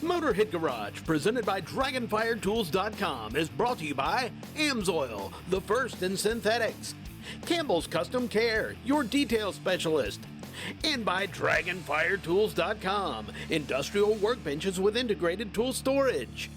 Motorhead Garage, presented by Dragonfire is brought to you by Amsoil, the first in synthetics. Campbell's Custom Care, your detail specialist. And by DragonfireTools.com, industrial workbenches with integrated tool storage.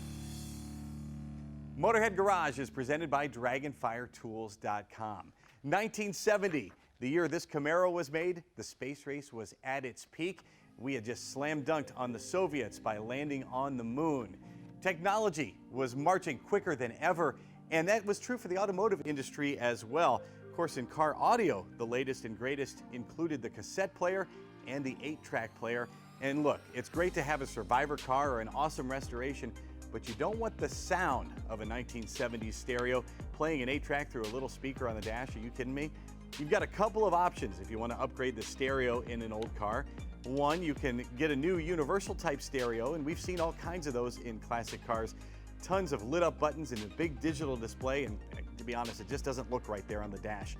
Motorhead Garage is presented by DragonfireTools.com. 1970, the year this Camaro was made, the space race was at its peak. We had just slam dunked on the Soviets by landing on the moon. Technology was marching quicker than ever, and that was true for the automotive industry as well. Of course, in car audio, the latest and greatest included the cassette player and the 8-track player. And look, it's great to have a survivor car or an awesome restoration, but you don't want the sound of a 1970s stereo playing an 8-track through a little speaker on the dash. Are you kidding me? You've got a couple of options if you want to upgrade the stereo in an old car. One, you can get a new universal type stereo, and we've seen all kinds of those in classic cars. Tons of lit up buttons and a big digital display, and to be honest, it just doesn't look right there on the dash.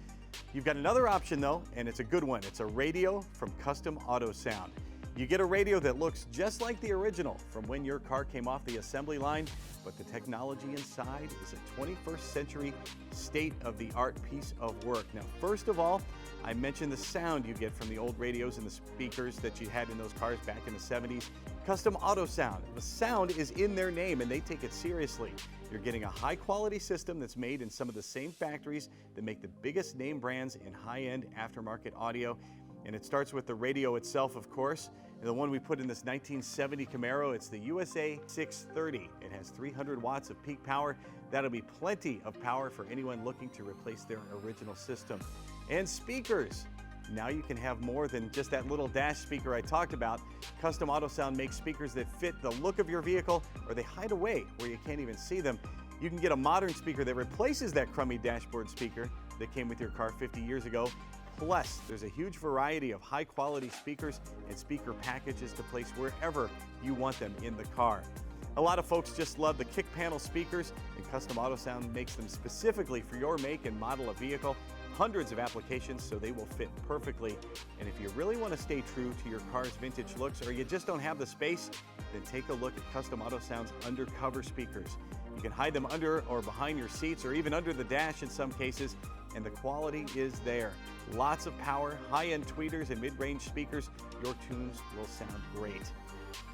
You've got another option though, and it's a good one. It's a radio from Custom Autosound. You get a radio that looks just like the original from when your car came off the assembly line, but the technology inside is a 21st century state-of-the-art piece of work. Now, first of all, I mentioned the sound you get from the old radios and the speakers that you had in those cars back in the 70s. Custom Autosound. The sound is in their name, and they take it seriously. You're getting a high-quality system that's made in some of the same factories that make the biggest name brands in high-end aftermarket audio. And it starts with the radio itself, of course. And the one we put in this 1970 Camaro, it's the USA 630. It has 300 watts of peak power. That'll be plenty of power for anyone looking to replace their original system. And speakers. Now you can have more than just that little dash speaker I talked about. Custom Autosound makes speakers that fit the look of your vehicle, or they hide away where you can't even see them. You can get a modern speaker that replaces that crummy dashboard speaker that came with your car 50 years ago. Plus, there's a huge variety of high-quality speakers and speaker packages to place wherever you want them in the car. A lot of folks just love the kick panel speakers, and Custom Autosound makes them specifically for your make and model of vehicle. Hundreds of applications, so they will fit perfectly. And if you really want to stay true to your car's vintage looks, or you just don't have the space, then take a look at Custom Autosound's undercover speakers. You can hide them under or behind your seats, or even under the dash in some cases, and the quality is there. Lots of power, high-end tweeters, and mid-range speakers. Your tunes will sound great.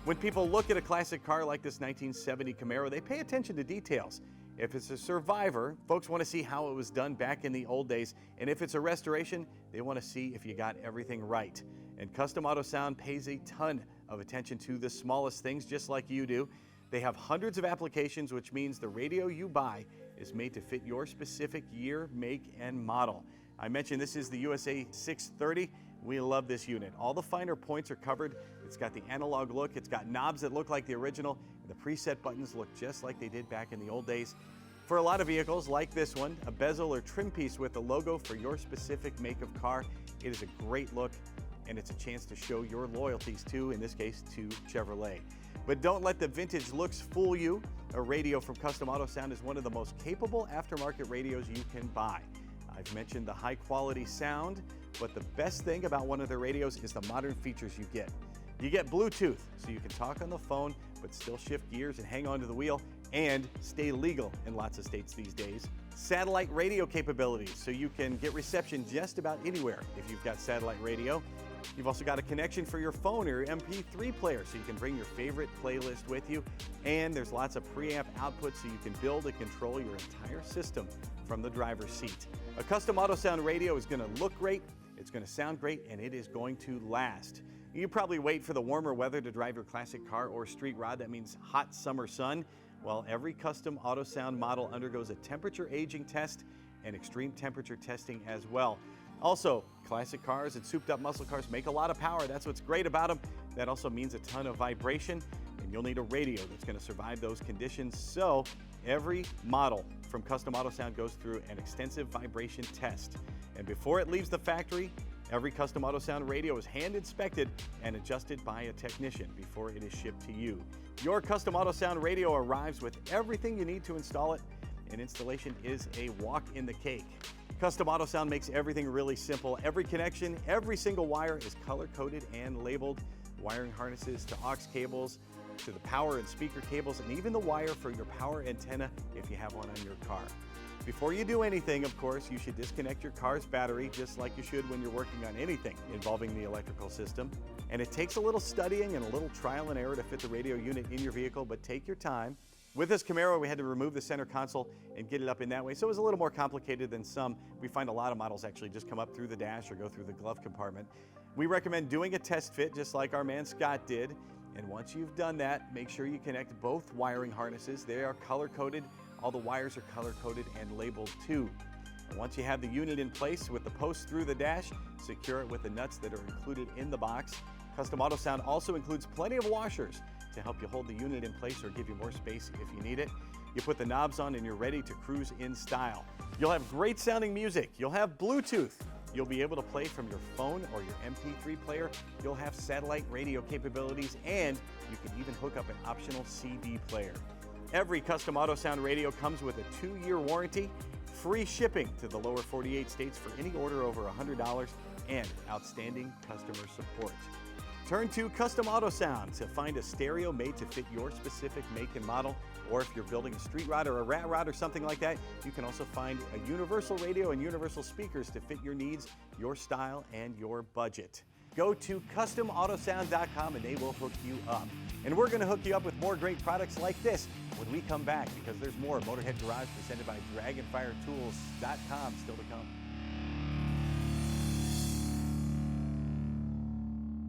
When people look at a classic car like this 1970 Camaro, they pay attention to details. If it's a survivor, folks want to see how it was done back in the old days. And if it's a restoration, they want to see if you got everything right. And Custom Autosound pays a ton of attention to the smallest things, just like you do. They have hundreds of applications, which means the radio you buy is made to fit your specific year, make, and model. I mentioned this is the USA 630. We love this unit. All the finer points are covered. It's got the analog look. It's got knobs that look like the original. The preset buttons look just like they did back in the old days. For a lot of vehicles like this one, a bezel or trim piece with the logo for your specific make of car, it is a great look, and it's a chance to show your loyalties to, in this case, to Chevrolet. But don't let the vintage looks fool you. A radio from Custom Autosound is one of the most capable aftermarket radios you can buy. I've mentioned the high quality sound, but the best thing about one of their radios is the modern features you get. You get Bluetooth, so you can talk on the phone, but still shift gears and hang onto the wheel, and stay legal in lots of states these days. Satellite radio capabilities, so you can get reception just about anywhere if you've got satellite radio. You've also got a connection for your phone or your MP3 player, so you can bring your favorite playlist with you. And there's lots of preamp outputs, so you can build and control your entire system from the driver's seat. A Custom Autosound radio is going to look great, it's going to sound great, and it is going to last. You probably wait for the warmer weather to drive your classic car or street rod. That means hot summer sun. Well, every Custom Autosound model undergoes a temperature aging test and extreme temperature testing as well. Also, classic cars and souped up muscle cars make a lot of power. That's what's great about them. That also means a ton of vibration, and you'll need a radio that's going to survive those conditions. So every model from Custom Autosound goes through an extensive vibration test. And before it leaves the factory, every Custom Autosound radio is hand inspected and adjusted by a technician before it is shipped to you. Your Custom Autosound radio arrives with everything you need to install it, and installation is a walk in the cake. Custom Autosound makes everything really simple. Every connection, every single wire is color-coded and labeled. Wiring harnesses to aux cables, to the power and speaker cables, and even the wire for your power antenna if you have one on your car. Before you do anything, of course, you should disconnect your car's battery just like you should when you're working on anything involving the electrical system. And it takes a little studying and a little trial and error to fit the radio unit in your vehicle, but take your time. With this Camaro, we had to remove the center console and get it up in that way, so it was a little more complicated than some. We find a lot of models actually just come up through the dash or go through the glove compartment. We recommend doing a test fit just like our man Scott did. And once you've done that, make sure you connect both wiring harnesses. They are color-coded. All the wires are color-coded and labeled too. And once you have the unit in place with the post through the dash, secure it with the nuts that are included in the box. Custom Autosound also includes plenty of washers to help you hold the unit in place or give you more space if you need it. You put the knobs on and you're ready to cruise in style. You'll have great sounding music. You'll have Bluetooth. You'll be able to play from your phone or your MP3 player. You'll have satellite radio capabilities, and you can even hook up an optional CD player. Every Custom Autosound radio comes with a 2-year warranty, free shipping to the lower 48 states for any order over $100, and outstanding customer support. Turn to Custom Autosound to find a stereo made to fit your specific make and model, or if you're building a street rod or a rat rod or something like that, you can also find a universal radio and universal speakers to fit your needs, your style, and your budget. Go to CustomAutosound.com and they will hook you up. And we're going to hook you up with more great products like this when we come back, because there's more Motorhead Garage presented by DragonfireTools.com still to come.